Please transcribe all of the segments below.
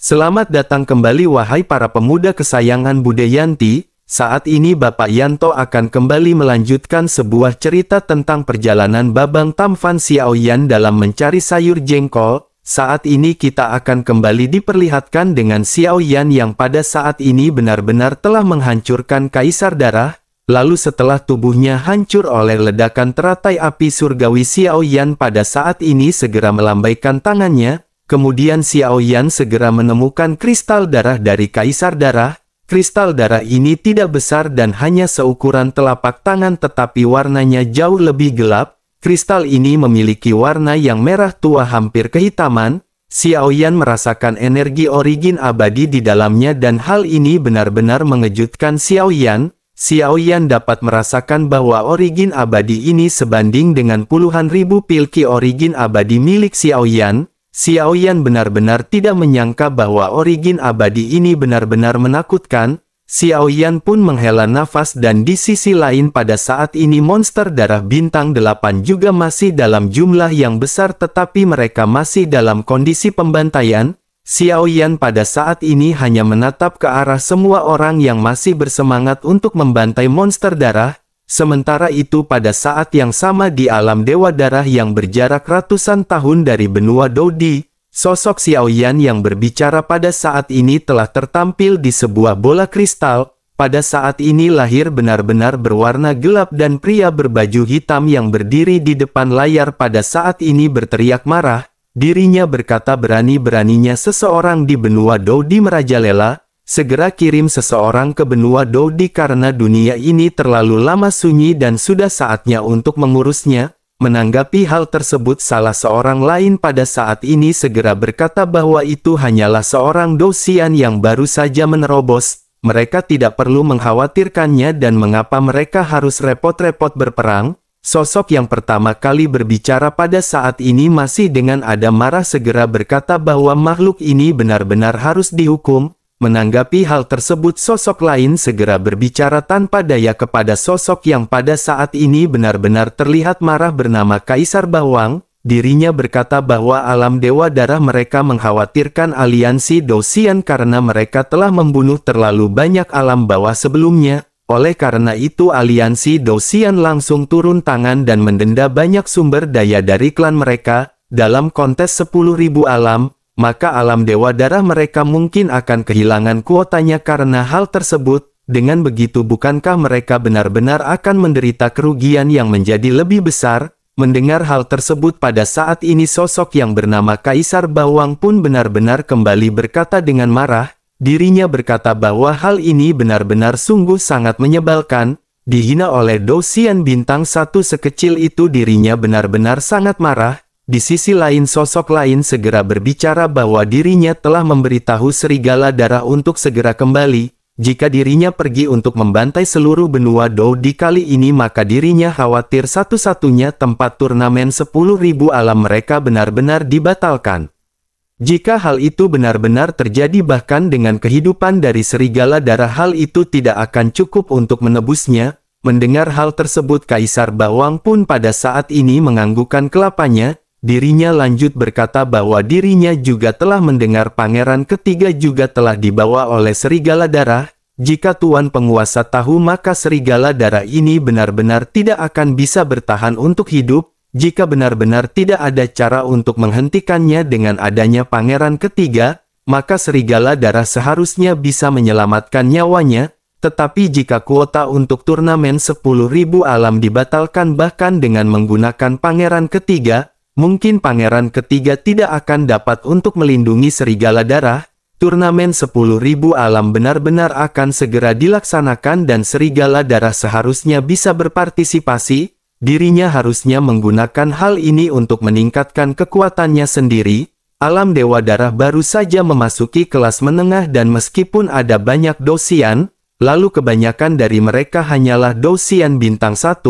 Selamat datang kembali wahai para pemuda kesayangan Bude Yanti. Saat ini Bapak Yanto akan kembali melanjutkan sebuah cerita tentang perjalanan Babang Tamfan Xiaoyan dalam mencari sayur jengkol. Saat ini kita akan kembali diperlihatkan dengan Xiaoyan yang pada saat ini benar-benar telah menghancurkan Kaisar Darah. Lalu setelah tubuhnya hancur oleh ledakan teratai api surgawi, Xiaoyan pada saat ini segera melambaikan tangannya. Kemudian Xiaoyan segera menemukan kristal darah dari Kaisar Darah. Kristal darah ini tidak besar dan hanya seukuran telapak tangan, tetapi warnanya jauh lebih gelap. Kristal ini memiliki warna yang merah tua hampir kehitaman. Xiaoyan merasakan energi origin abadi di dalamnya dan hal ini benar-benar mengejutkan Xiaoyan. Xiaoyan dapat merasakan bahwa origin abadi ini sebanding dengan puluhan ribu pilki origin abadi milik Xiaoyan. Xiaoyan benar-benar tidak menyangka bahwa origin abadi ini benar-benar menakutkan. Xiaoyan pun menghela nafas dan di sisi lain pada saat ini monster darah bintang 8 juga masih dalam jumlah yang besar, tetapi mereka masih dalam kondisi pembantaian. Xiaoyan pada saat ini hanya menatap ke arah semua orang yang masih bersemangat untuk membantai monster darah. Sementara itu pada saat yang sama di alam Dewa Darah yang berjarak ratusan tahun dari benua Dodi, sosok Xiaoyan yang berbicara pada saat ini telah tertampil di sebuah bola kristal. Pada saat ini lahir benar-benar berwarna gelap dan pria berbaju hitam yang berdiri di depan layar pada saat ini berteriak marah. Dirinya berkata, berani-beraninya seseorang di benua Dodi merajalela. Segera kirim seseorang ke benua Dodi karena dunia ini terlalu lama sunyi dan sudah saatnya untuk mengurusnya. Menanggapi hal tersebut, salah seorang lain pada saat ini segera berkata bahwa itu hanyalah seorang dosian yang baru saja menerobos. Mereka tidak perlu mengkhawatirkannya dan mengapa mereka harus repot-repot berperang. Sosok yang pertama kali berbicara pada saat ini masih dengan ada marah segera berkata bahwa makhluk ini benar-benar harus dihukum. Menanggapi hal tersebut, sosok lain segera berbicara tanpa daya kepada sosok yang pada saat ini benar-benar terlihat marah bernama Kaisar Bawang. Dirinya berkata bahwa alam Dewa Darah mereka mengkhawatirkan aliansi Dosian karena mereka telah membunuh terlalu banyak alam bawah sebelumnya. Oleh karena itu aliansi Dosian langsung turun tangan dan mendenda banyak sumber daya dari klan mereka. Dalam kontes 10.000 alam, maka alam Dewa Darah mereka mungkin akan kehilangan kuotanya karena hal tersebut. Dengan begitu bukankah mereka benar-benar akan menderita kerugian yang menjadi lebih besar? Mendengar hal tersebut pada saat ini sosok yang bernama Kaisar Bawang pun benar-benar kembali berkata dengan marah. Dirinya berkata bahwa hal ini benar-benar sungguh sangat menyebalkan. Dihina oleh Dosian bintang 1 sekecil itu, dirinya benar-benar sangat marah. Di sisi lain sosok lain segera berbicara bahwa dirinya telah memberitahu Serigala Darah untuk segera kembali. Jika dirinya pergi untuk membantai seluruh benua Dodi kali ini, maka dirinya khawatir satu-satunya tempat turnamen 10.000 alam mereka benar-benar dibatalkan. Jika hal itu benar-benar terjadi, bahkan dengan kehidupan dari Serigala Darah hal itu tidak akan cukup untuk menebusnya. Mendengar hal tersebut Kaisar Bawang pun pada saat ini menganggukkan kelapanya. Dirinya lanjut berkata bahwa dirinya juga telah mendengar Pangeran Ketiga juga telah dibawa oleh Serigala Darah. Jika Tuan Penguasa tahu, maka Serigala Darah ini benar-benar tidak akan bisa bertahan untuk hidup. Jika benar-benar tidak ada cara untuk menghentikannya dengan adanya Pangeran Ketiga, maka Serigala Darah seharusnya bisa menyelamatkan nyawanya. Tetapi jika kuota untuk turnamen 10.000 alam dibatalkan bahkan dengan menggunakan Pangeran Ketiga, mungkin Pangeran Ketiga tidak akan dapat untuk melindungi Serigala Darah. Turnamen 10.000 alam benar-benar akan segera dilaksanakan dan Serigala Darah seharusnya bisa berpartisipasi. Dirinya harusnya menggunakan hal ini untuk meningkatkan kekuatannya sendiri. Alam Dewa Darah baru saja memasuki kelas menengah dan meskipun ada banyak Dosian, lalu kebanyakan dari mereka hanyalah Dosian bintang 1,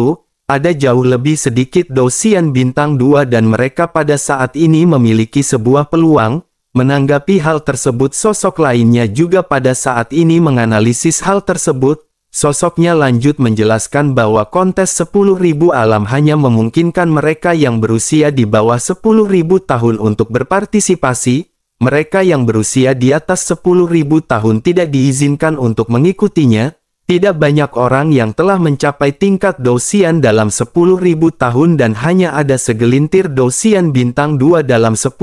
ada jauh lebih sedikit Dosian bintang 2 dan mereka pada saat ini memiliki sebuah peluang. Menanggapi hal tersebut sosok lainnya juga pada saat ini menganalisis hal tersebut. Sosoknya lanjut menjelaskan bahwa kontes 10.000 alam hanya memungkinkan mereka yang berusia di bawah 10.000 tahun untuk berpartisipasi. mereka yang berusia di atas 10.000 tahun tidak diizinkan untuk mengikutinya. Tidak banyak orang yang telah mencapai tingkat Dousian dalam 10.000 tahun dan hanya ada segelintir Dousian bintang 2 dalam 10.000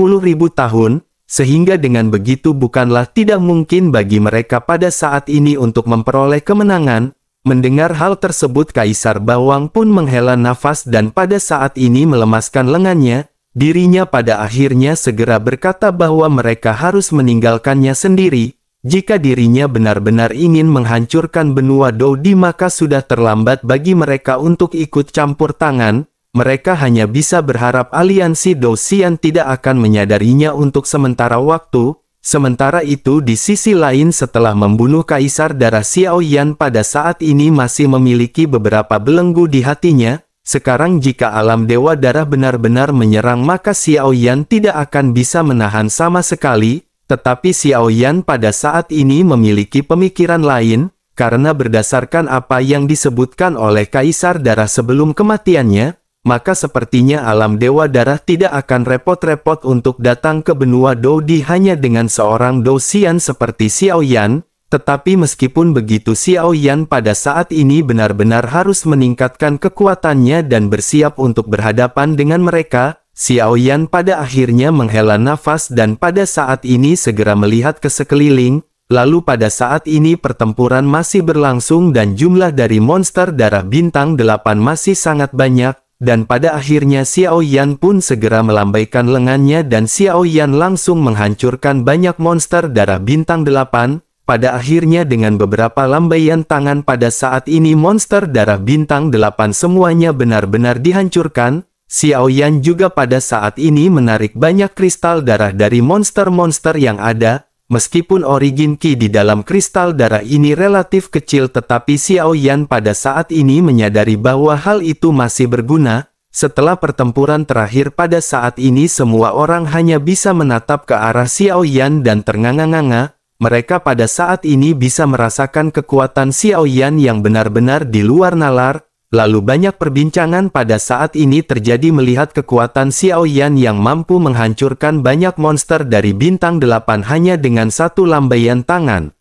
tahun, sehingga dengan begitu bukanlah tidak mungkin bagi mereka pada saat ini untuk memperoleh kemenangan. Mendengar hal tersebut Kaisar Bawang pun menghela nafas dan pada saat ini melemaskan lengannya. Dirinya pada akhirnya segera berkata bahwa mereka harus meninggalkannya sendiri. Jika dirinya benar-benar ingin menghancurkan benua Doudi maka sudah terlambat bagi mereka untuk ikut campur tangan. Mereka hanya bisa berharap aliansi Dousian tidak akan menyadarinya untuk sementara waktu. Sementara itu di sisi lain setelah membunuh Kaisar Darah Xiaoyan pada saat ini masih memiliki beberapa belenggu di hatinya. Sekarang jika alam Dewa Darah benar-benar menyerang maka Xiaoyan tidak akan bisa menahan sama sekali. Tetapi Xiaoyan pada saat ini memiliki pemikiran lain, karena berdasarkan apa yang disebutkan oleh Kaisar Darah sebelum kematiannya, maka sepertinya alam Dewa Darah tidak akan repot-repot untuk datang ke benua Doudi hanya dengan seorang Dousian seperti Xiaoyan. Tetapi meskipun begitu Xiaoyan pada saat ini benar-benar harus meningkatkan kekuatannya dan bersiap untuk berhadapan dengan mereka. Xiaoyan pada akhirnya menghela nafas dan pada saat ini segera melihat ke sekeliling. Lalu pada saat ini pertempuran masih berlangsung dan jumlah dari monster darah bintang 8 masih sangat banyak. Dan pada akhirnya Xiaoyan pun segera melambaikan lengannya dan Xiaoyan langsung menghancurkan banyak monster darah bintang 8. Pada akhirnya dengan beberapa lambaian tangan pada saat ini monster darah bintang 8 semuanya benar-benar dihancurkan. Xiaoyan juga pada saat ini menarik banyak kristal darah dari monster-monster yang ada. Meskipun origin Qi di dalam kristal darah ini relatif kecil tetapi Xiaoyan pada saat ini menyadari bahwa hal itu masih berguna. Setelah pertempuran terakhir pada saat ini semua orang hanya bisa menatap ke arah Xiaoyan dan ternganga-nganga. Mereka pada saat ini bisa merasakan kekuatan Xiaoyan yang benar-benar di luar nalar. Lalu banyak perbincangan pada saat ini terjadi melihat kekuatan Xiaoyan yang mampu menghancurkan banyak monster dari bintang 8 hanya dengan satu lambaian tangan.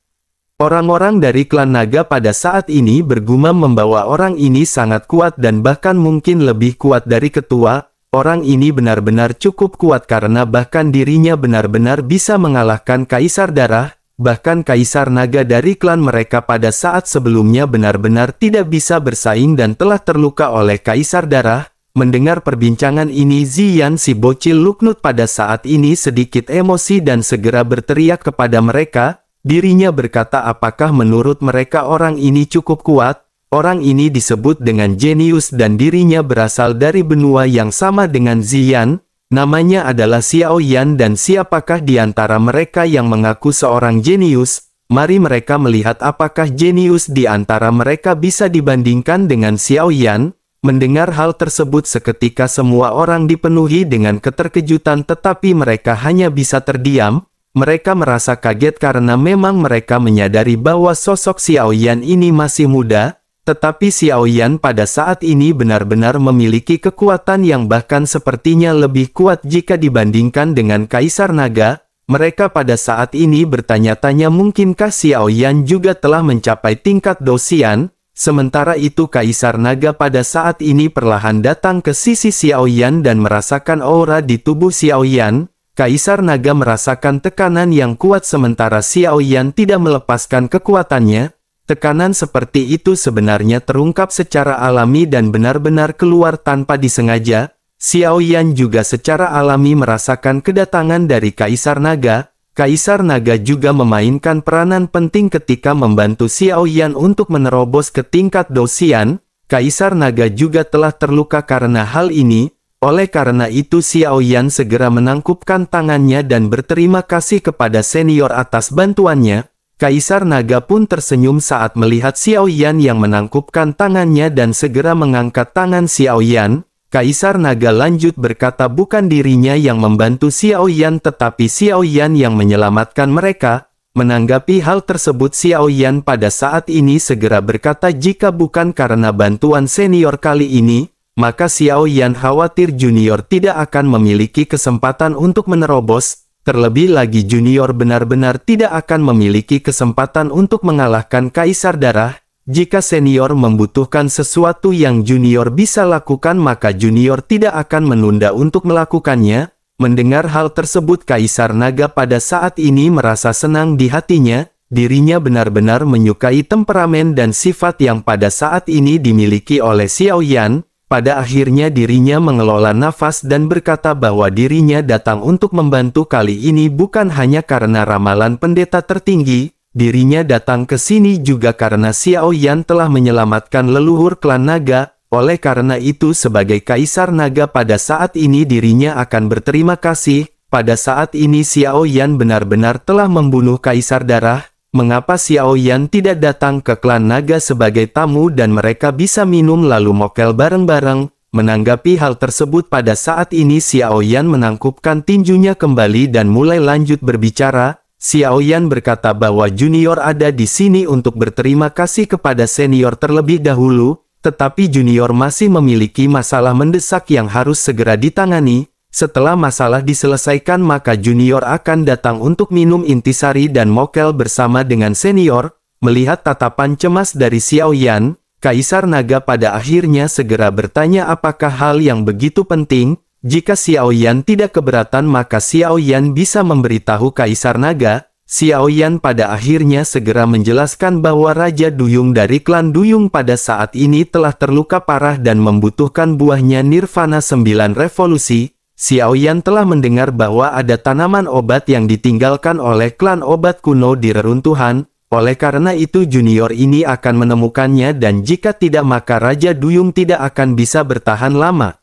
Orang-orang dari klan naga pada saat ini bergumam membawa orang ini sangat kuat dan bahkan mungkin lebih kuat dari ketua. Orang ini benar-benar cukup kuat karena bahkan dirinya benar-benar bisa mengalahkan Kaisar Darah. Bahkan Kaisar Naga dari klan mereka pada saat sebelumnya benar-benar tidak bisa bersaing dan telah terluka oleh Kaisar Darah. Mendengar perbincangan ini Ziyan si bocil Luknut pada saat ini sedikit emosi dan segera berteriak kepada mereka. Dirinya berkata apakah menurut mereka orang ini cukup kuat? Orang ini disebut dengan jenius dan dirinya berasal dari benua yang sama dengan Ziyan. Namanya adalah Xiaoyan dan siapakah di antara mereka yang mengaku seorang jenius? Mari mereka melihat apakah jenius di antara mereka bisa dibandingkan dengan Xiaoyan. Mendengar hal tersebut seketika semua orang dipenuhi dengan keterkejutan tetapi mereka hanya bisa terdiam. Mereka merasa kaget karena memang mereka menyadari bahwa sosok Xiaoyan ini masih muda. Tetapi Xiaoyan pada saat ini benar-benar memiliki kekuatan yang bahkan sepertinya lebih kuat jika dibandingkan dengan Kaisar Naga. Mereka pada saat ini bertanya-tanya mungkinkah Xiaoyan juga telah mencapai tingkat Dousian. Sementara itu Kaisar Naga pada saat ini perlahan datang ke sisi Xiaoyan dan merasakan aura di tubuh Xiaoyan. Kaisar Naga merasakan tekanan yang kuat sementara Xiaoyan tidak melepaskan kekuatannya. Tekanan seperti itu sebenarnya terungkap secara alami dan benar-benar keluar tanpa disengaja. Xiaoyan juga secara alami merasakan kedatangan dari Kaisar Naga. Kaisar Naga juga memainkan peranan penting ketika membantu Xiaoyan untuk menerobos ke tingkat Dousian. Kaisar Naga juga telah terluka karena hal ini. Oleh karena itu Xiaoyan segera menangkupkan tangannya dan berterima kasih kepada senior atas bantuannya. Kaisar Naga pun tersenyum saat melihat Xiaoyan yang menangkupkan tangannya dan segera mengangkat tangan Xiaoyan. Kaisar Naga lanjut berkata bukan dirinya yang membantu Xiaoyan tetapi Xiaoyan yang menyelamatkan mereka. Menanggapi hal tersebut Xiaoyan pada saat ini segera berkata jika bukan karena bantuan senior kali ini, maka Xiaoyan khawatir junior tidak akan memiliki kesempatan untuk menerobos. Terlebih lagi junior benar-benar tidak akan memiliki kesempatan untuk mengalahkan Kaisar Darah. Jika senior membutuhkan sesuatu yang junior bisa lakukan, maka junior tidak akan menunda untuk melakukannya. Mendengar hal tersebut, Kaisar Naga pada saat ini merasa senang di hatinya. Dirinya benar-benar menyukai temperamen dan sifat yang pada saat ini dimiliki oleh Xiao Yan. Pada akhirnya dirinya mengelola nafas dan berkata bahwa dirinya datang untuk membantu kali ini bukan hanya karena ramalan pendeta tertinggi. Dirinya datang ke sini juga karena Xiao Yan telah menyelamatkan leluhur klan naga. Oleh karena itu sebagai Kaisar Naga pada saat ini dirinya akan berterima kasih. Pada saat ini Xiao Yan benar-benar telah membunuh Kaisar Darah. Mengapa Xiao Yan tidak datang ke klan naga sebagai tamu dan mereka bisa minum lalu mokel bareng-bareng? Menanggapi hal tersebut pada saat ini Xiao Yan menangkupkan tinjunya kembali dan mulai lanjut berbicara. Xiao Yan berkata bahwa junior ada di sini untuk berterima kasih kepada senior terlebih dahulu, tetapi junior masih memiliki masalah mendesak yang harus segera ditangani. Setelah masalah diselesaikan maka junior akan datang untuk minum intisari dan mokel bersama dengan senior. Melihat tatapan cemas dari Xiao Yan, Kaisar Naga pada akhirnya segera bertanya apakah hal yang begitu penting. Jika Xiao Yan tidak keberatan maka Xiao Yan bisa memberitahu Kaisar Naga. Xiao Yan pada akhirnya segera menjelaskan bahwa Raja Duyung dari klan Duyung pada saat ini telah terluka parah dan membutuhkan buahnya Nirvana 9 Revolusi. Xiao Yan telah mendengar bahwa ada tanaman obat yang ditinggalkan oleh klan obat kuno di reruntuhan. Oleh karena itu junior ini akan menemukannya dan jika tidak maka Raja Duyung tidak akan bisa bertahan lama.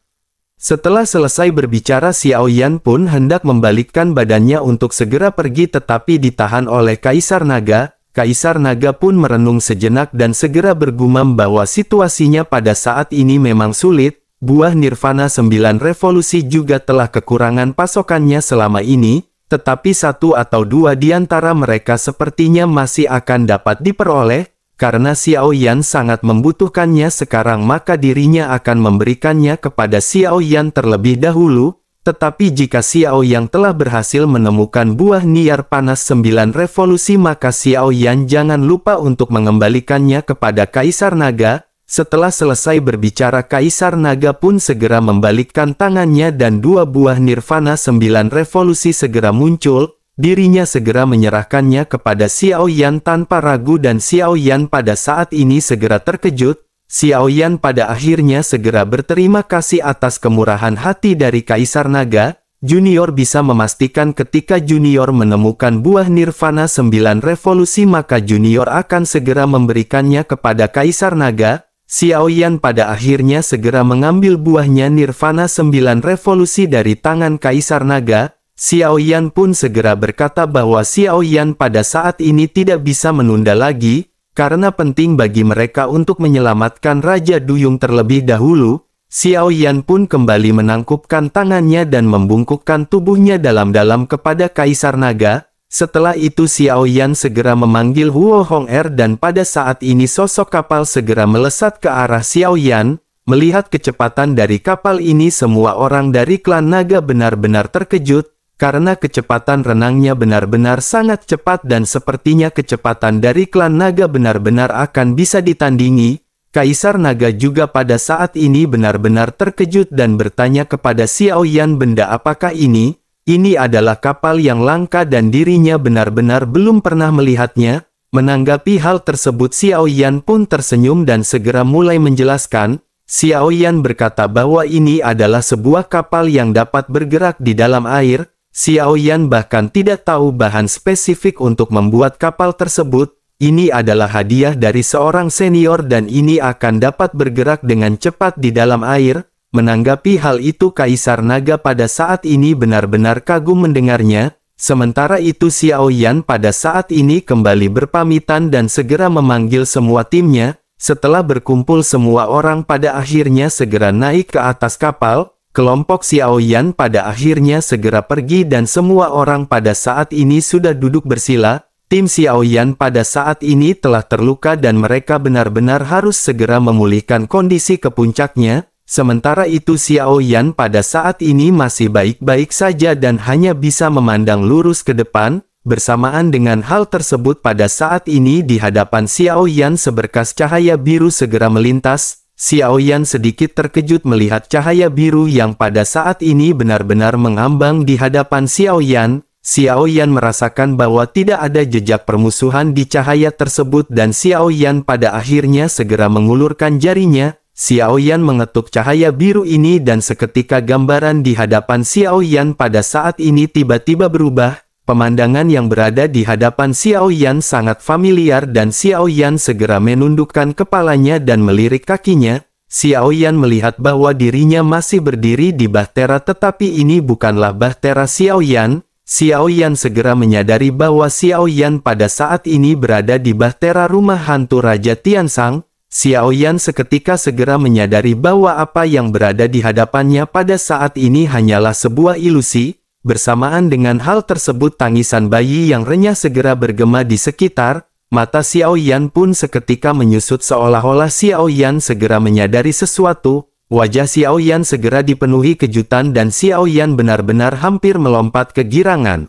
Setelah selesai berbicara Xiao Yan pun hendak membalikkan badannya untuk segera pergi tetapi ditahan oleh Kaisar Naga. Kaisar Naga pun merenung sejenak dan segera bergumam bahwa situasinya pada saat ini memang sulit. Buah Nirvana 9 Revolusi juga telah kekurangan pasokannya selama ini, tetapi satu atau dua di antara mereka sepertinya masih akan dapat diperoleh. Karena Xiao Yan sangat membutuhkannya sekarang maka dirinya akan memberikannya kepada Xiao Yan terlebih dahulu. Tetapi jika Xiao Yan telah berhasil menemukan buah Niar Panas 9 Revolusi maka Xiao Yan jangan lupa untuk mengembalikannya kepada Kaisar Naga. Setelah selesai berbicara Kaisar Naga pun segera membalikkan tangannya dan dua buah Nirvana 9 Revolusi segera muncul. Dirinya segera menyerahkannya kepada Xiao Yan tanpa ragu dan Xiao Yan pada saat ini segera terkejut. Xiao Yan pada akhirnya segera berterima kasih atas kemurahan hati dari Kaisar Naga. Junior bisa memastikan ketika junior menemukan buah Nirvana 9 Revolusi maka junior akan segera memberikannya kepada Kaisar Naga. Xiao Yan pada akhirnya segera mengambil buahnya Nirvana 9 Revolusi dari tangan Kaisar Naga. Xiao Yan pun segera berkata bahwa Xiao Yan pada saat ini tidak bisa menunda lagi, karena penting bagi mereka untuk menyelamatkan Raja Duyung terlebih dahulu. Xiao Yan pun kembali menangkupkan tangannya dan membungkukkan tubuhnya dalam-dalam kepada Kaisar Naga. Setelah itu Xiao Yan segera memanggil Huo Hong-er dan pada saat ini sosok kapal segera melesat ke arah Xiao Yan. Melihat kecepatan dari kapal ini semua orang dari klan naga benar-benar terkejut, karena kecepatan renangnya benar-benar sangat cepat dan sepertinya kecepatan dari klan naga benar-benar akan bisa ditandingi. Kaisar Naga juga pada saat ini benar-benar terkejut dan bertanya kepada Xiao Yan benda apakah ini? Ini adalah kapal yang langka dan dirinya benar-benar belum pernah melihatnya. Menanggapi hal tersebut Xiao Yan pun tersenyum dan segera mulai menjelaskan. Xiao Yan berkata bahwa ini adalah sebuah kapal yang dapat bergerak di dalam air. Xiao Yan bahkan tidak tahu bahan spesifik untuk membuat kapal tersebut. Ini adalah hadiah dari seorang senior dan ini akan dapat bergerak dengan cepat di dalam air. Menanggapi hal itu Kaisar Naga pada saat ini benar-benar kagum mendengarnya. Sementara itu Xiao Yan pada saat ini kembali berpamitan dan segera memanggil semua timnya. Setelah berkumpul semua orang pada akhirnya segera naik ke atas kapal. Kelompok Xiao Yan pada akhirnya segera pergi dan semua orang pada saat ini sudah duduk bersila. Tim Xiao Yan pada saat ini telah terluka dan mereka benar-benar harus segera memulihkan kondisi ke puncaknya. Sementara itu Xiao Yan pada saat ini masih baik-baik saja dan hanya bisa memandang lurus ke depan. Bersamaan dengan hal tersebut pada saat ini di hadapan Xiao Yan seberkas cahaya biru segera melintas. Xiao Yan sedikit terkejut melihat cahaya biru yang pada saat ini benar-benar mengambang di hadapan Xiao Yan. Xiao Yan merasakan bahwa tidak ada jejak permusuhan di cahaya tersebut dan Xiao Yan pada akhirnya segera mengulurkan jarinya. Xiao Yan mengetuk cahaya biru ini dan seketika gambaran di hadapan Xiao Yan pada saat ini tiba-tiba berubah. Pemandangan yang berada di hadapan Xiao Yan sangat familiar dan Xiao Yan segera menundukkan kepalanya dan melirik kakinya. Xiao Yan melihat bahwa dirinya masih berdiri di bahtera tetapi ini bukanlah bahtera Xiao Yan. Xiao Yan segera menyadari bahwa Xiao Yan pada saat ini berada di bahtera rumah hantu Raja Tiansang. Xiao Yan seketika segera menyadari bahwa apa yang berada di hadapannya pada saat ini hanyalah sebuah ilusi. Bersamaan dengan hal tersebut tangisan bayi yang renyah segera bergema di sekitar. Mata Xiao Yan pun seketika menyusut seolah-olah Xiao Yan segera menyadari sesuatu. Wajah Xiao Yan segera dipenuhi kejutan dan Xiao Yan benar-benar hampir melompat kegirangan.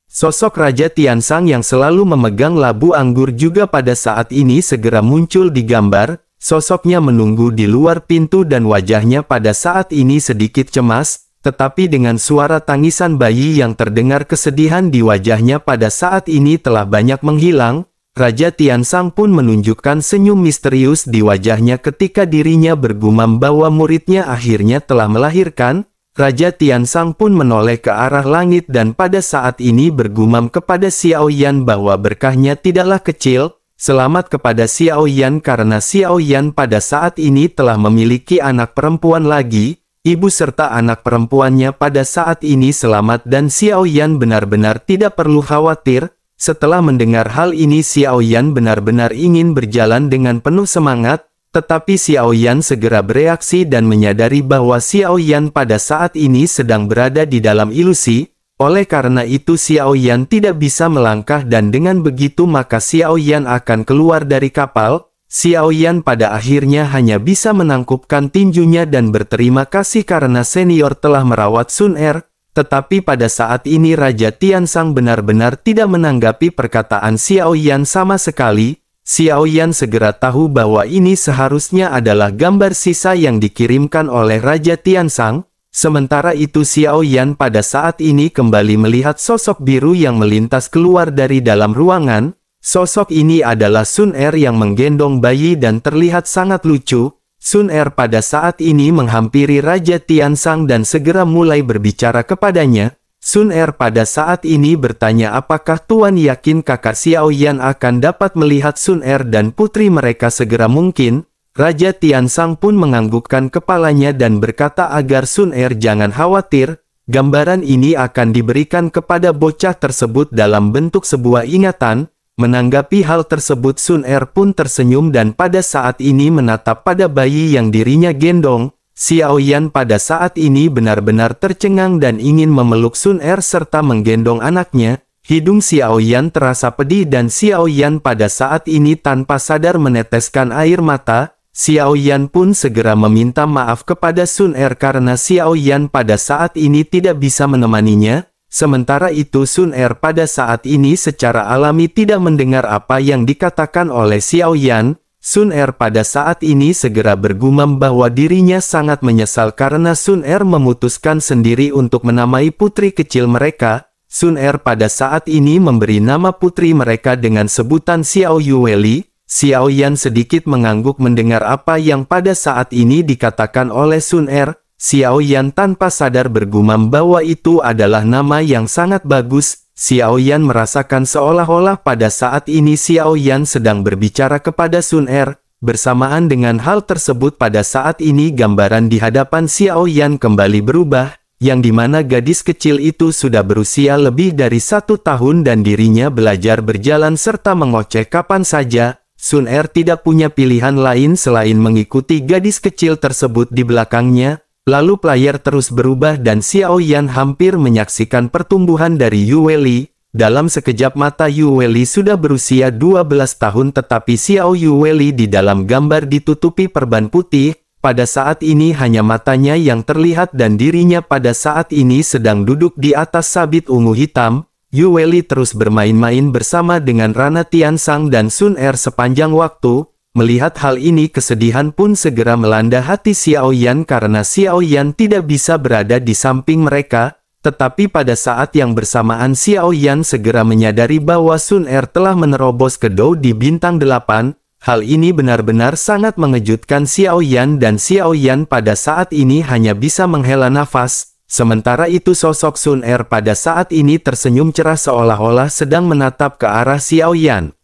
Sosok Raja Tiansang yang selalu memegang labu anggur juga pada saat ini segera muncul di gambar. Sosoknya menunggu di luar pintu dan wajahnya pada saat ini sedikit cemas. Tetapi dengan suara tangisan bayi yang terdengar kesedihan di wajahnya pada saat ini telah banyak menghilang. Raja Tiansang pun menunjukkan senyum misterius di wajahnya ketika dirinya bergumam bahwa muridnya akhirnya telah melahirkan. Raja Tiansang pun menoleh ke arah langit dan pada saat ini bergumam kepada Xiao Yan bahwa berkahnya tidaklah kecil. Selamat kepada Xiao Yan karena Xiao Yan pada saat ini telah memiliki anak perempuan lagi. Ibu serta anak perempuannya pada saat ini selamat dan Xiao Yan benar-benar tidak perlu khawatir. Setelah mendengar hal ini Xiao Yan benar-benar ingin berjalan dengan penuh semangat. Tetapi Xiao Yan segera bereaksi dan menyadari bahwa Xiao Yan pada saat ini sedang berada di dalam ilusi. Oleh karena itu Xiao Yan tidak bisa melangkah dan dengan begitu maka Xiao Yan akan keluar dari kapal. Xiao Yan pada akhirnya hanya bisa menangkupkan tinjunya dan berterima kasih karena senior telah merawat Sun Er. Tetapi pada saat ini Raja Tiansang benar-benar tidak menanggapi perkataan Xiao Yan sama sekali. Xiao Yan segera tahu bahwa ini seharusnya adalah gambar sisa yang dikirimkan oleh Raja Tiansang. Sementara itu Xiao Yan pada saat ini kembali melihat sosok biru yang melintas keluar dari dalam ruangan. Sosok ini adalah Sun Er yang menggendong bayi dan terlihat sangat lucu. Sun Er pada saat ini menghampiri Raja Tiansang dan segera mulai berbicara kepadanya. Sun Er pada saat ini bertanya apakah Tuan yakin kakak Xiao Yan akan dapat melihat Sun Er dan putri mereka segera mungkin. Raja Tiansang pun menganggukkan kepalanya dan berkata agar Sun Er jangan khawatir. Gambaran ini akan diberikan kepada bocah tersebut dalam bentuk sebuah ingatan. Menanggapi hal tersebut Sun Er pun tersenyum dan pada saat ini menatap pada bayi yang dirinya gendong. Xiao Yan pada saat ini benar-benar tercengang dan ingin memeluk Sun Er serta menggendong anaknya. Hidung Xiao Yan terasa pedih dan Xiao Yan pada saat ini tanpa sadar meneteskan air mata. Xiao Yan pun segera meminta maaf kepada Sun Er karena Xiao Yan pada saat ini tidak bisa menemaninya. Sementara itu Sun Er pada saat ini secara alami tidak mendengar apa yang dikatakan oleh Xiao Yan. Sun Er pada saat ini segera bergumam bahwa dirinya sangat menyesal karena Sun Er memutuskan sendiri untuk menamai putri kecil mereka. Sun Er pada saat ini memberi nama putri mereka dengan sebutan Xiao Yueli. Xiao Yan sedikit mengangguk mendengar apa yang pada saat ini dikatakan oleh Sun Er. Xiao Yan tanpa sadar bergumam bahwa itu adalah nama yang sangat bagus. Xiao Yan merasakan seolah-olah pada saat ini Xiao Yan sedang berbicara kepada Sun Er. Bersamaan dengan hal tersebut pada saat ini gambaran di hadapan Xiao Yan kembali berubah, yang dimana gadis kecil itu sudah berusia lebih dari 1 tahun dan dirinya belajar berjalan serta mengoceh kapan saja. Sun Er tidak punya pilihan lain selain mengikuti gadis kecil tersebut di belakangnya. Lalu player terus berubah dan Xiao Yan hampir menyaksikan pertumbuhan dari Yueli. Dalam sekejap mata Yueli sudah berusia 12 tahun tetapi Xiao Yueli di dalam gambar ditutupi perban putih. pada saat ini hanya matanya yang terlihat dan dirinya pada saat ini sedang duduk di atas sabit ungu hitam. Yu Weili terus bermain-main bersama dengan Rana Tiansang dan Sun Er sepanjang waktu. Melihat hal ini kesedihan pun segera melanda hati Xiao Yan karena Xiao Yan tidak bisa berada di samping mereka. Tetapi pada saat yang bersamaan Xiao Yan segera menyadari bahwa Sun Er telah menerobos ke Dou di bintang 8. Hal ini benar-benar sangat mengejutkan Xiao Yan dan Xiao Yan pada saat ini hanya bisa menghela nafas. Sementara itu sosok Sun Er pada saat ini tersenyum cerah seolah-olah sedang menatap ke arah Xiao Yan.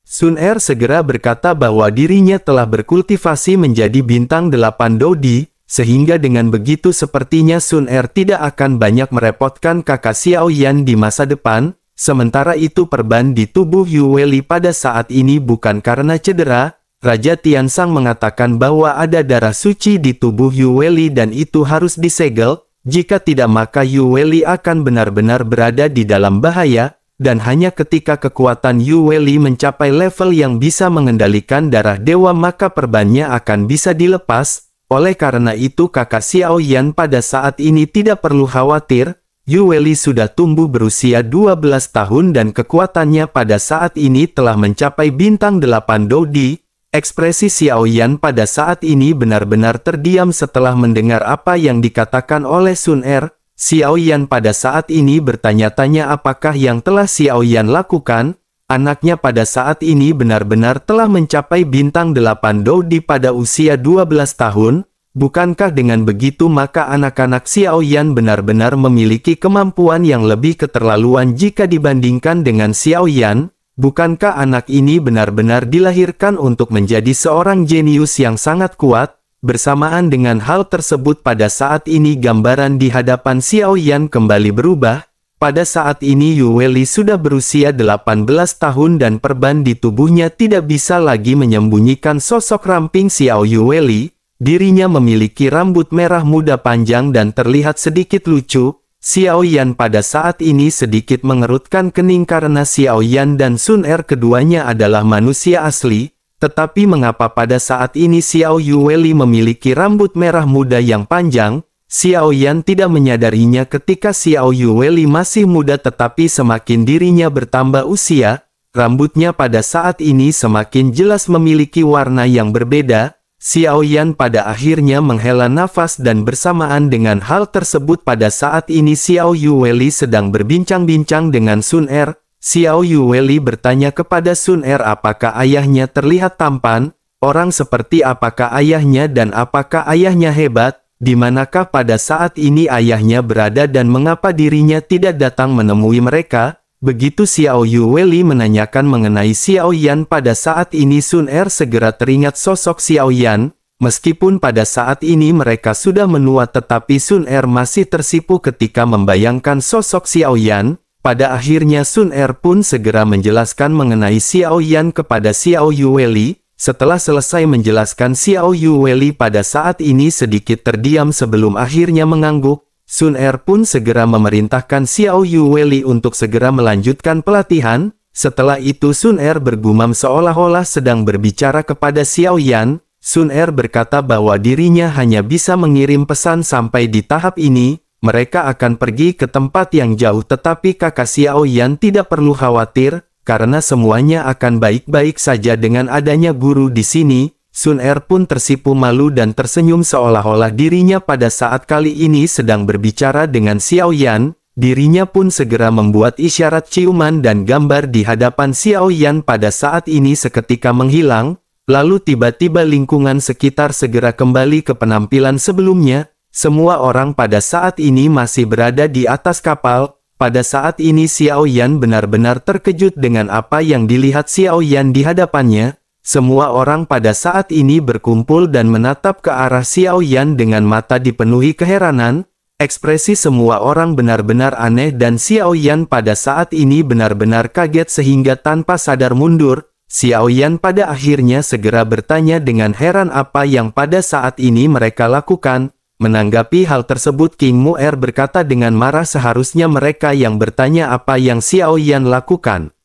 Sun Er segera berkata bahwa dirinya telah berkultivasi menjadi bintang 8 Dodi, sehingga dengan begitu sepertinya Sun Er tidak akan banyak merepotkan kakak Xiao Yan di masa depan. Sementara itu perban di tubuh Yu Weili pada saat ini bukan karena cedera. Raja Tiansang mengatakan bahwa ada darah suci di tubuh Yu Weili dan itu harus disegel. Jika tidak maka Yu Weili akan benar-benar berada di dalam bahaya, dan hanya ketika kekuatan Yu Weili mencapai level yang bisa mengendalikan darah dewa maka perbannya akan bisa dilepas. Oleh karena itu kakak Xiao Yan pada saat ini tidak perlu khawatir, Yu Weili sudah tumbuh berusia 12 tahun dan kekuatannya pada saat ini telah mencapai bintang 8 Dodi. Ekspresi Xiao Yan pada saat ini benar-benar terdiam setelah mendengar apa yang dikatakan oleh Sun Er. Xiao Yan pada saat ini bertanya-tanya apakah yang telah Xiao Yan lakukan. Anaknya pada saat ini benar-benar telah mencapai bintang 8 Dodi pada usia 12 tahun. Bukankah dengan begitu maka anak-anak Xiao Yan benar-benar memiliki kemampuan yang lebih keterlaluan jika dibandingkan dengan Xiao Yan? Bukankah anak ini benar-benar dilahirkan untuk menjadi seorang jenius yang sangat kuat? Bersamaan dengan hal tersebut pada saat ini gambaran di hadapan Xiao Yan kembali berubah. Pada saat ini Yu Weili sudah berusia 18 tahun dan perban di tubuhnya tidak bisa lagi menyembunyikan sosok ramping Xiao Yu Weili. Dirinya memiliki rambut merah muda panjang dan terlihat sedikit lucu. Xiao Yan pada saat ini sedikit mengerutkan kening karena Xiao Yan dan Sun Er keduanya adalah manusia asli. Tetapi mengapa pada saat ini Xiao Yu Weili memiliki rambut merah muda yang panjang? Xiao Yan tidak menyadarinya ketika Xiao Yu Weili masih muda tetapi semakin dirinya bertambah usia, rambutnya pada saat ini semakin jelas memiliki warna yang berbeda. Xiao Yan pada akhirnya menghela nafas dan bersamaan dengan hal tersebut pada saat ini Xiao Yu Weili sedang berbincang-bincang dengan Sun Er. Xiao Yu Weili bertanya kepada Sun Er apakah ayahnya terlihat tampan, orang seperti apakah ayahnya dan apakah ayahnya hebat, di manakah pada saat ini ayahnya berada dan mengapa dirinya tidak datang menemui mereka. Begitu Xiao Yu Weili menanyakan mengenai Xiao Yan pada saat ini Sun Er segera teringat sosok Xiao Yan. Meskipun pada saat ini mereka sudah menua tetapi Sun Er masih tersipu ketika membayangkan sosok Xiao Yan. Pada akhirnya Sun Er pun segera menjelaskan mengenai Xiao Yan kepada Xiao Yu Weili. Setelah selesai menjelaskan Xiao Yu Weili pada saat ini sedikit terdiam sebelum akhirnya mengangguk. Sun Er pun segera memerintahkan Xiao Yu Weili untuk segera melanjutkan pelatihan. Setelah itu Sun Er bergumam seolah-olah sedang berbicara kepada Xiao Yan. Sun Er berkata bahwa dirinya hanya bisa mengirim pesan sampai di tahap ini. Mereka akan pergi ke tempat yang jauh tetapi kakak Xiao Yan tidak perlu khawatir, karena semuanya akan baik-baik saja dengan adanya guru di sini. Sun Er pun tersipu malu dan tersenyum seolah-olah dirinya pada saat kali ini sedang berbicara dengan Xiao Yan. Dirinya pun segera membuat isyarat ciuman dan gambar di hadapan Xiao Yan pada saat ini seketika menghilang. Lalu tiba-tiba lingkungan sekitar segera kembali ke penampilan sebelumnya. Semua orang pada saat ini masih berada di atas kapal. Pada saat ini Xiao Yan benar-benar terkejut dengan apa yang dilihat Xiao Yan di hadapannya. Semua orang pada saat ini berkumpul dan menatap ke arah Xiao Yan dengan mata dipenuhi keheranan. Ekspresi semua orang benar-benar aneh dan Xiao Yan pada saat ini benar-benar kaget sehingga tanpa sadar mundur. Xiao Yan pada akhirnya segera bertanya dengan heran apa yang pada saat ini mereka lakukan. Menanggapi hal tersebut King Mu'er berkata dengan marah seharusnya mereka yang bertanya apa yang Xiao Yan lakukan.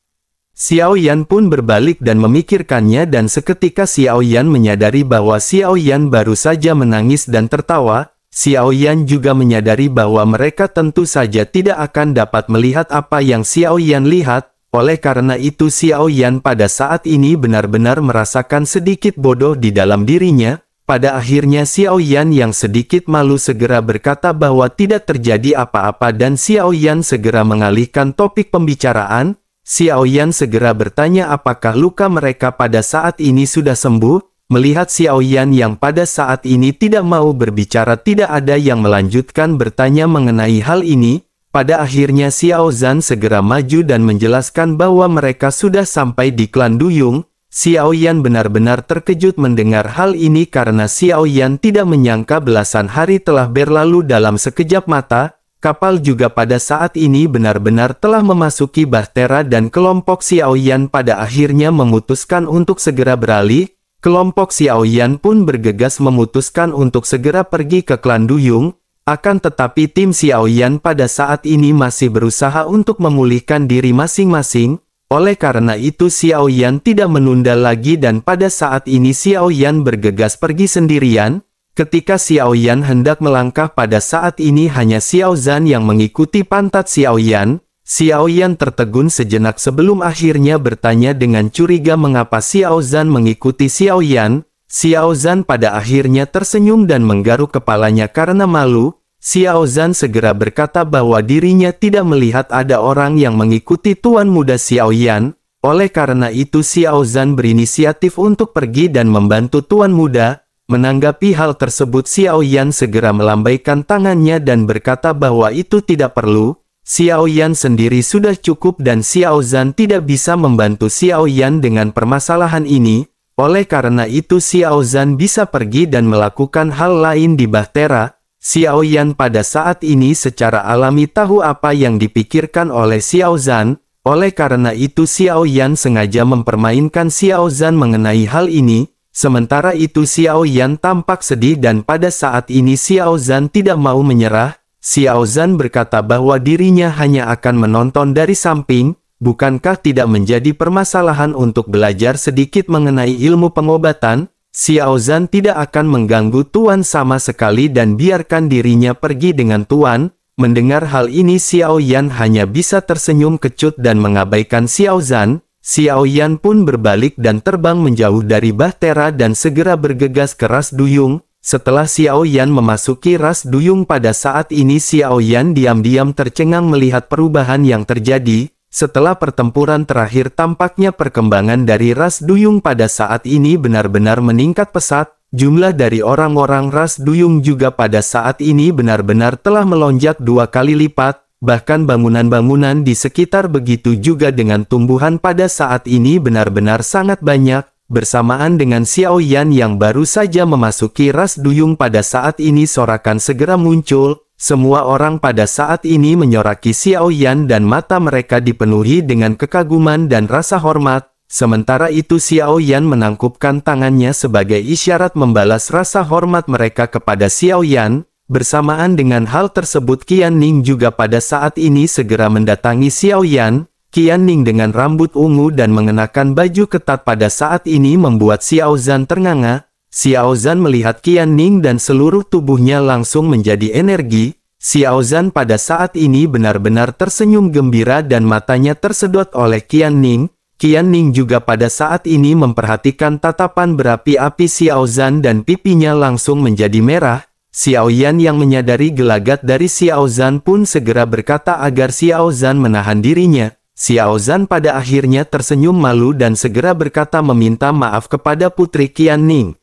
Xiao Yan pun berbalik dan memikirkannya dan seketika Xiao Yan menyadari bahwa Xiao Yan baru saja menangis dan tertawa. Xiao Yan juga menyadari bahwa mereka tentu saja tidak akan dapat melihat apa yang Xiao Yan lihat. Oleh karena itu Xiao Yan pada saat ini benar-benar merasakan sedikit bodoh di dalam dirinya. Pada akhirnya Xiao Yan yang sedikit malu segera berkata bahwa tidak terjadi apa-apa dan Xiao Yan segera mengalihkan topik pembicaraan. Xiao Yan segera bertanya apakah luka mereka pada saat ini sudah sembuh. Melihat Xiao Yan yang pada saat ini tidak mau berbicara, tidak ada yang melanjutkan bertanya mengenai hal ini. Pada akhirnya Xiao Zhan segera maju dan menjelaskan bahwa mereka sudah sampai di klan Duyung. Xiao Yan benar-benar terkejut mendengar hal ini karena Xiao Yan tidak menyangka belasan hari telah berlalu dalam sekejap mata. Kapal juga pada saat ini benar-benar telah memasuki Bahtera dan kelompok Xiao Yan pada akhirnya memutuskan untuk segera beralih. Kelompok Xiao Yan pun bergegas memutuskan untuk segera pergi ke klan Duyung. Akan tetapi tim Xiao Yan pada saat ini masih berusaha untuk memulihkan diri masing-masing. Oleh karena itu Xiao Yan tidak menunda lagi dan pada saat ini Xiao Yan bergegas pergi sendirian. Ketika Xiao Yan hendak melangkah pada saat ini hanya Xiao Zhan yang mengikuti pantat Xiao Yan. Xiao Yan tertegun sejenak sebelum akhirnya bertanya dengan curiga mengapa Xiao Zhan mengikuti Xiao Yan. Xiao Zhan pada akhirnya tersenyum dan menggaruk kepalanya karena malu. Xiao Zhan segera berkata bahwa dirinya tidak melihat ada orang yang mengikuti Tuan Muda Xiao Yan. Oleh karena itu Xiao Zhan berinisiatif untuk pergi dan membantu Tuan Muda. Menanggapi hal tersebut Xiao Yan segera melambaikan tangannya dan berkata bahwa itu tidak perlu. Xiao Yan sendiri sudah cukup dan Xiao Zhan tidak bisa membantu Xiao Yan dengan permasalahan ini. Oleh karena itu Xiao Zhan bisa pergi dan melakukan hal lain di Bahtera. Xiao Yan pada saat ini secara alami tahu apa yang dipikirkan oleh Xiao Zhan. Oleh karena itu Xiao Yan sengaja mempermainkan Xiao Zhan mengenai hal ini. Sementara itu Xiao Yan tampak sedih dan pada saat ini Xiao Zhan tidak mau menyerah. Xiao Zhan berkata bahwa dirinya hanya akan menonton dari samping. Bukankah tidak menjadi permasalahan untuk belajar sedikit mengenai ilmu pengobatan? Xiao Zhan tidak akan mengganggu Tuan sama sekali dan biarkan dirinya pergi dengan Tuan. Mendengar hal ini Xiao Yan hanya bisa tersenyum kecut dan mengabaikan Xiao Zhan. Xiao Yan pun berbalik dan terbang menjauh dari Bahtera dan segera bergegas ke Ras Duyung. Setelah Xiao Yan memasuki Ras Duyung pada saat ini Xiao Yan diam-diam tercengang melihat perubahan yang terjadi. Setelah pertempuran terakhir tampaknya perkembangan dari Ras Duyung pada saat ini benar-benar meningkat pesat. Jumlah dari orang-orang Ras Duyung juga pada saat ini benar-benar telah melonjak 2 kali lipat. Bahkan bangunan-bangunan di sekitar begitu juga dengan tumbuhan pada saat ini benar-benar sangat banyak. Bersamaan dengan Xiao Yan yang baru saja memasuki Ras Duyung pada saat ini sorakan segera muncul. Semua orang pada saat ini menyoraki Xiao Yan dan mata mereka dipenuhi dengan kekaguman dan rasa hormat. Sementara itu Xiao Yan menangkupkan tangannya sebagai isyarat membalas rasa hormat mereka kepada Xiao Yan. Bersamaan dengan hal tersebut Qian Ning juga pada saat ini segera mendatangi Xiao Yan. Qian Ning dengan rambut ungu dan mengenakan baju ketat pada saat ini membuat Xiao Zhan ternganga. Xiao Zhan melihat Qian Ning dan seluruh tubuhnya langsung menjadi energi. Xiao Zhan pada saat ini benar-benar tersenyum gembira dan matanya tersedot oleh Qian Ning. Qian Ning juga pada saat ini memperhatikan tatapan berapi-api Xiao Zhan dan pipinya langsung menjadi merah. Xiao Yan yang menyadari gelagat dari Xiao Zhan pun segera berkata agar Xiao Zhan menahan dirinya. Xiao Zhan pada akhirnya tersenyum malu dan segera berkata meminta maaf kepada Putri Qian Ning.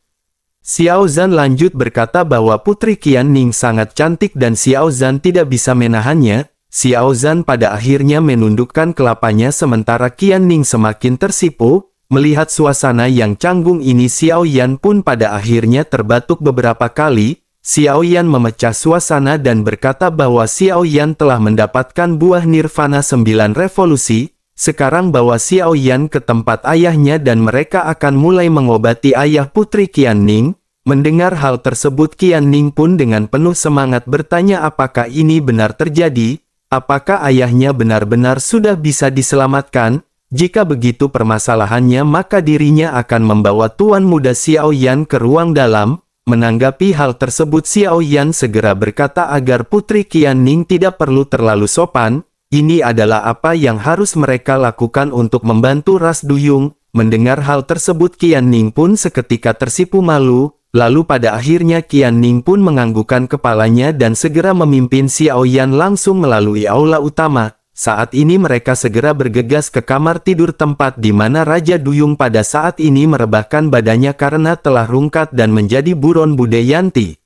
Xiao Zhan lanjut berkata bahwa Putri Qian Ning sangat cantik dan Xiao Zhan tidak bisa menahannya. Xiao Zhan pada akhirnya menundukkan kelapanya sementara Qian Ning semakin tersipu. Melihat suasana yang canggung ini Xiao Yan pun pada akhirnya terbatuk beberapa kali. Xiao Yan memecah suasana dan berkata bahwa Xiao Yan telah mendapatkan buah nirvana 9 revolusi. Sekarang bawa Xiao Yan ke tempat ayahnya dan mereka akan mulai mengobati ayah Putri Qian Ning. Mendengar hal tersebut Qian Ning pun dengan penuh semangat bertanya apakah ini benar terjadi. Apakah ayahnya benar-benar sudah bisa diselamatkan? Jika begitu permasalahannya maka dirinya akan membawa Tuan Muda Xiao Yan ke ruang dalam. Menanggapi hal tersebut Xiao Yan segera berkata agar Putri Qianning tidak perlu terlalu sopan. Ini adalah apa yang harus mereka lakukan untuk membantu ras Duyung. Mendengar hal tersebut Qianning pun seketika tersipu malu. Lalu pada akhirnya Qianning pun menganggukkan kepalanya dan segera memimpin Xiao Yan langsung melalui aula utama. Saat ini mereka segera bergegas ke kamar tidur tempat di mana Raja Duyung pada saat ini merebahkan badannya karena telah rungkat dan menjadi buron Budayanti.